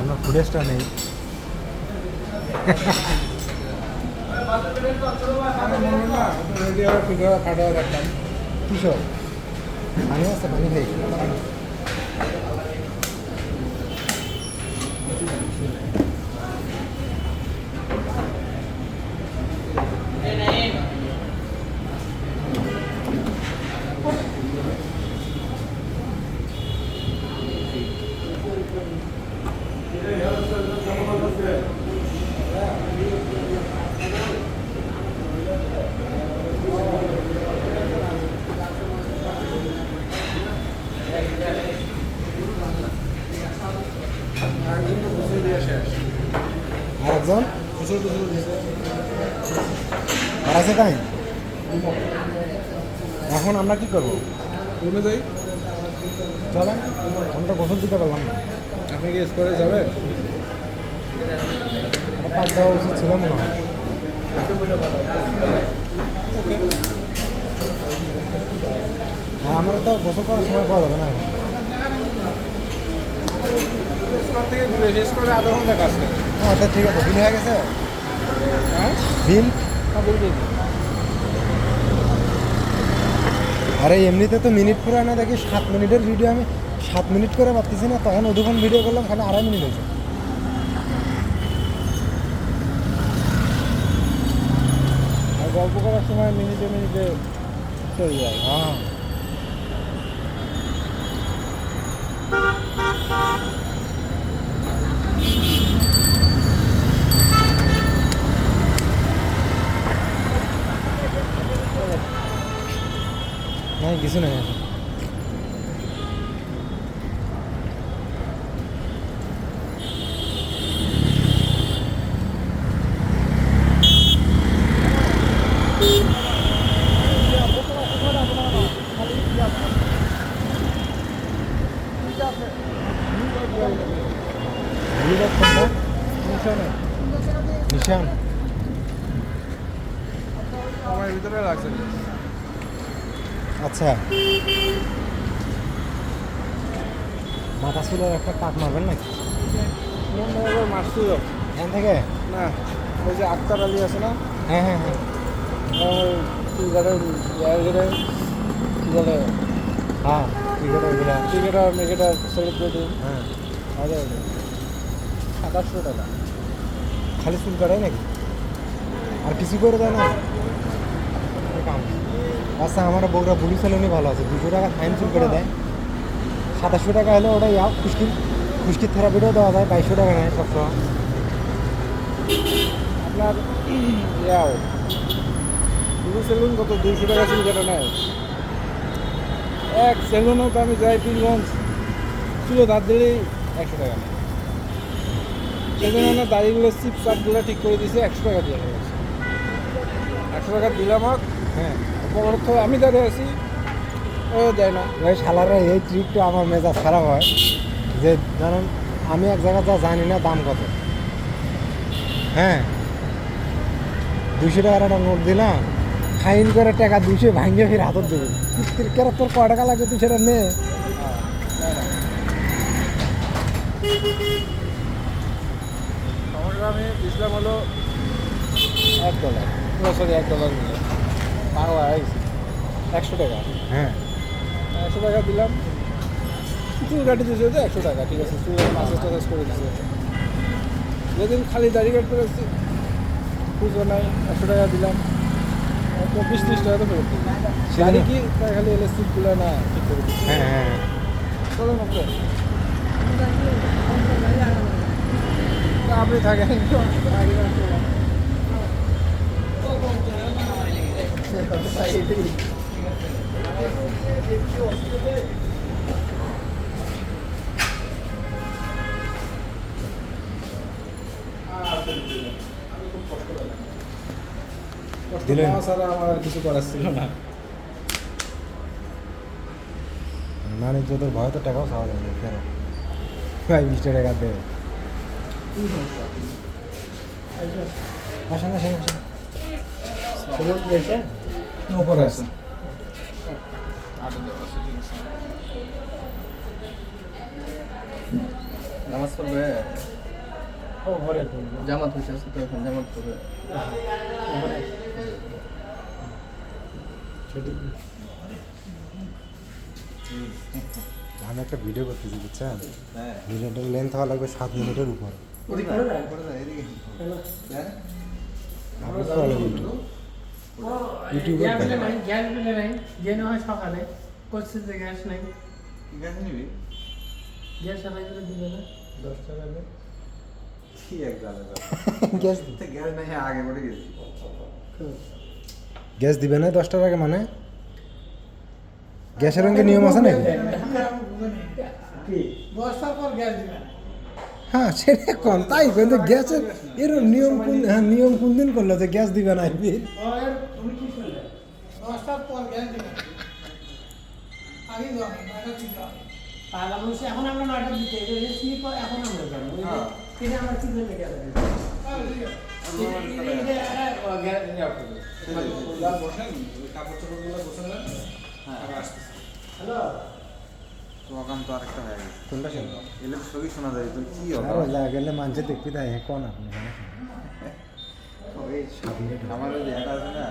আমরা ফুটেজটা নেই। কিশোর পানি আছে, পানি খাই। আরেকজন আর আছে তাই। এখন আমরা কি করবো? রুমে যাই। চলেন, আমরা গোসল দিতে পারলাম না। আপনি কি স্কোরে যাবেন? পাক দেওয়া উচিত ছিল মনে হয়। হ্যাঁ, আমরা তো গোসল করার সময় পাওয়া যাবে না এখন। স্কোর থেকে ঘুরে এসে স্কোরে আধা ঘন্টা কাজ করে। আচ্ছা ঠিক আছে, বিল হয়ে গেছে। হ্যাঁ, বিল বিল। আরে এমনিতে তো মিনিট পুরো না, দেখি 7 মিনিটের ভিডিও আমি 7 মিনিট করে পাচ্ছি না, তখন ওদুখন ভিডিও করলাম খালি 2.5 মিনিট হয়েছে। আর গল্প করার সময় মিনিটে মিনিটে চলে যায়। হ্যাঁ, নাই কিছু নাই এখন। নিশান আমার ভিতরে লাগছে। আচ্ছা, মাথা চুলের একটা কাট মারবেন নাকি মারছিল এখান থেকে? না, ওই যে আক্তার আলী আছে না, হ্যাঁ হ্যাঁ হ্যাঁ কি বলে হ্যাঁ, ক্রিকেটার ওইগুলা। ক্রিকেটার মেকেটার সেলিব্রিটি হ্যাঁ, 2700 টাকা। খালি চুল কাটাই নাকি? আর কিছু করে দেয় না? কাম। আচ্ছা, আমার বউরা বুড়ি সেলুনে ভালো আছে, 200 টাকা ফাইন চুল কেটে দেয়। 2700 টাকা হলে ওটা খুশকির থেরাপিটাও দেওয়া যায়, 2200 টাকা নেয় সবসময়। আপনার ইয়াও পুরো সেলুন কত 200 টাকা চুল কেটে নেয়। এক সেলুনও তো আমি যাই পীরগঞ্জ, চুলো ধার দিলেই 100 টাকা নেয়। সেজন্য না দাড়িগুলো চিপ চাপগুলো ঠিক করে দিয়েছে, 100 টাকা দিয়ে গেছে। 100 টাকা দিলাম হোক, হ্যাঁ, পরবর্ত আমি দাঁড়িয়ে আছি, ও দেয় না। ওই শালারা এই ট্রিকটা আমার মেজাজ খারাপ হয়, যে ধরেন আমি এক জায়গায় যা জানি না দাম কত, হ্যাঁ 200 টাকার একটা নোট দিলাম, ফাইন করে টাকা 200 ভাঙিয়ে ফির হাতত দেবে। কেরা তোর কয় টাকা লাগে তুই সেটা নে। সমস্যা আমি দিয়েছিলাম হলো $1, সরি $1 মিলে বাংলা হয়েছে 100 টাকা। হ্যাঁ, 100 টাকা দিলাম, চুল কাটি দিয়েছে যে 100 টাকা, ঠিক আছে, চুল মাসাজ টাসাজ করে দিয়েছে। যেদিন খালি দাড়ি কাটতে পারছি খুঁজো নাই, 100 টাকা দিলাম। 20-30 টাকা তো ফেরত দিই। সেদিন- গাড়ি কি তাই খালি এলে সিটগুলো না ঠিক করে দিচ্ছি। হ্যাঁ হ্যাঁ চলো না তো। তা আপনি থাকেন দিলেন? দিলেন ছাড়া আমার আর কিছু করার ছিল না। মানে তোদের ভয় তো টাকাও খাওয়া যাবে না কেন ভাই 20 টাকা দেবে আসেন আসেন আসেন উপরে আছে নামাজ পড়বে ও ঘরে জামাত হয়েছে আজকে তো এখন জামাত পড়বে আমি একটা ভিডিও করতেছি বুঝছেন ভিডিওটার লেন্থ হওয়া লাগবে 7 মিনিটের উপর আপনি ফলো ইউটিউবে গ্যাস বিলে নাই গ্যাস বিলে নাই জেনে হয় সকালে করছে যে গ্যাস নাই গ্যাস নিবি গ্যাস সারাই করে দিবে না 10 টাকা দিয়ে কি এক গালে গ্যাস গ্যাস নাই আগে পড়ে গেছি গ্যাস দিবে না 10 টাকা মানে গ্যাসের রঙে নিয়ম আছে নাকি কি 10টার পর গ্যাস দিবে না হ্যাঁ সেটা কম তাই কিন্তু গ্যাসের এর নিয়ম কোন হ্যাঁ নিয়ম কোন দিন করলো যে গ্যাস দিবে না বিল ওর তুমি কি করলে 10টার পর গ্যাস দিবে আগে দাও এটা ঠিক দাও তাহলে মানুষ এখন আমরা 9টা দিতে এই স্লিপ এখন আমরা যাবো এটা আমরা কি জন্য গ্যাস দিই হ্যালো তোমার তো আরেকটা হয়ে গেছে কোনটা শুন এলে ছবি শোনা যায় তো কি হবে আরে যা গেলে মানছে দেখবি তাই কোন আপনি ওই আমার ওই যে এটা আছে না